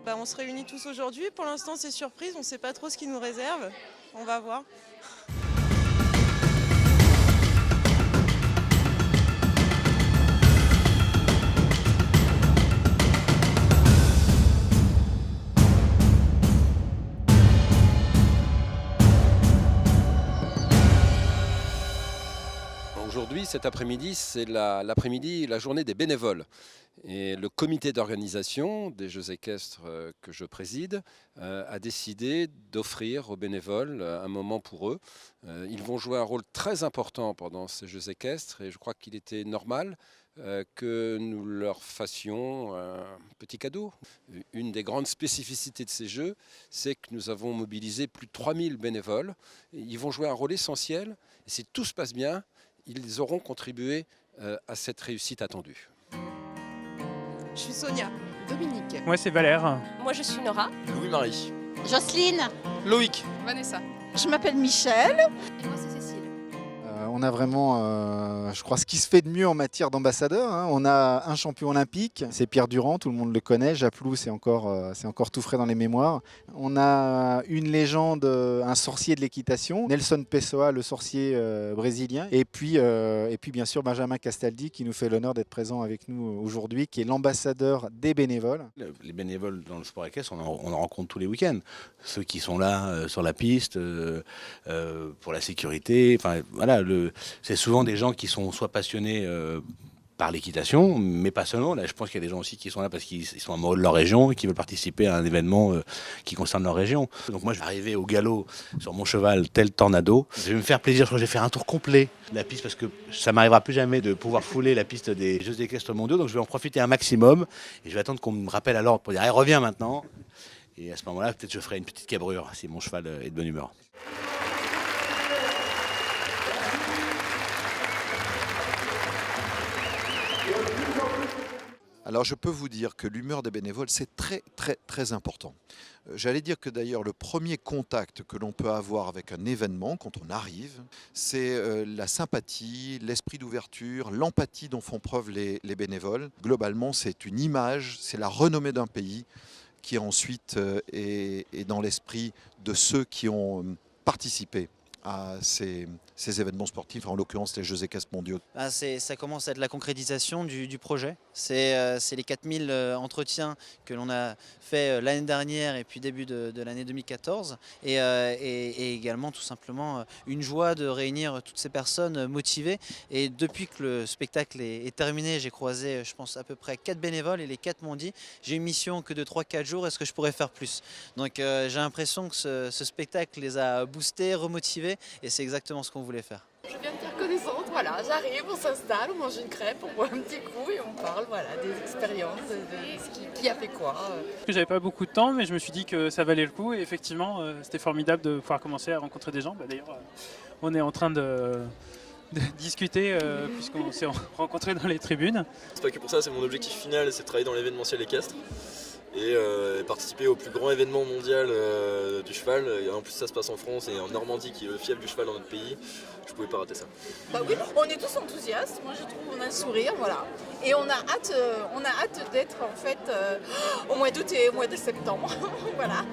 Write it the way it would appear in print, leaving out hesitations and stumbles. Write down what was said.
On se réunit tous aujourd'hui. Pour l'instant, c'est surprise. On ne sait pas trop ce qui nous réserve. On va voir. Aujourd'hui, cet après-midi, c'est la journée des bénévoles. Et le comité d'organisation des Jeux équestres que je préside a décidé d'offrir aux bénévoles un moment pour eux. Ils vont jouer un rôle très important pendant ces Jeux équestres et je crois qu'il était normal que nous leur fassions un petit cadeau. Une des grandes spécificités de ces Jeux, c'est que nous avons mobilisé plus de 3000 bénévoles. Ils vont jouer un rôle essentiel et si tout se passe bien, ils auront contribué à cette réussite attendue. Je suis Sonia. Dominique. Moi, c'est Valère. Moi, je suis Nora. Louis-Marie. Jocelyne. Loïc. Vanessa. Je m'appelle Michel. Et moi, c'est Cécile. On a vraiment, je crois, ce qui se fait de mieux en matière d'ambassadeur. On a un champion olympique, c'est Pierre Durand, tout le monde le connaît. Japlou, c'est encore tout frais dans les mémoires. On a une légende, un sorcier de l'équitation, Nelson Pessoa, le sorcier brésilien. Et puis bien sûr, Benjamin Castaldi, qui nous fait l'honneur d'être présent avec nous aujourd'hui, qui est l'ambassadeur des bénévoles. Les bénévoles dans le sport équestre, on en rencontre tous les week-ends. Ceux qui sont là sur la piste, pour la sécurité. Enfin, voilà, c'est souvent des gens qui sont soit passionnés par l'équitation, mais pas seulement. Là, je pense qu'il y a des gens aussi qui sont là parce qu'ils sont amoureux de leur région et qui veulent participer à un événement qui concerne leur région. Donc moi, je vais arriver au galop sur mon cheval, tel Tornado. Je vais me faire plaisir. Je crois que je vais faire un tour complet de la piste parce que ça m'arrivera plus jamais de pouvoir fouler la piste des Jeux équestres mondiaux. Donc je vais en profiter un maximum et je vais attendre qu'on me rappelle à l'ordre pour dire allez, reviens maintenant. Et à ce moment-là, peut-être je ferai une petite cabrure si mon cheval est de bonne humeur. Alors je peux vous dire que l'humeur des bénévoles, c'est très très très important. J'allais dire que d'ailleurs le premier contact que l'on peut avoir avec un événement quand on arrive, c'est la sympathie, l'esprit d'ouverture, l'empathie dont font preuve les bénévoles. Globalement, c'est une image, c'est la renommée d'un pays qui ensuite est dans l'esprit de ceux qui ont participé à ces événements sportifs, en l'occurrence les Jeux équestres mondiaux. Ça commence à être la concrétisation du projet. C'est les 4000 entretiens que l'on a fait l'année dernière et puis début de l'année 2014. Et également tout simplement une joie de réunir toutes ces personnes motivées. Et depuis que le spectacle est terminé, j'ai croisé je pense à peu près 4 bénévoles et les 4 m'ont dit j'ai une mission que de 3-4 jours, est-ce que je pourrais faire plus? Donc j'ai l'impression que ce spectacle les a boostés, remotivés et c'est exactement ce qu'on voulait faire. Je viens de faire connaissance, voilà, j'arrive, on s'installe, on mange une crêpe, on boit un petit coup et on parle voilà, des expériences, de qui a fait quoi. J'avais pas beaucoup de temps, mais je me suis dit que ça valait le coup et effectivement, c'était formidable de pouvoir commencer à rencontrer des gens. D'ailleurs, on est en train de discuter puisqu'on s'est rencontrés dans les tribunes. C'est pas que pour ça, c'est mon objectif final, c'est de travailler dans l'événementiel équestre et participer au plus grand événement mondial du cheval. Et en plus ça se passe en France et en Normandie qui est le fief du cheval dans notre pays. Je pouvais pas rater ça. Bah oui, on est tous enthousiastes, moi je trouve qu'on a un sourire, voilà. Et on a hâte d'être en fait au mois d'août et au mois de septembre, voilà.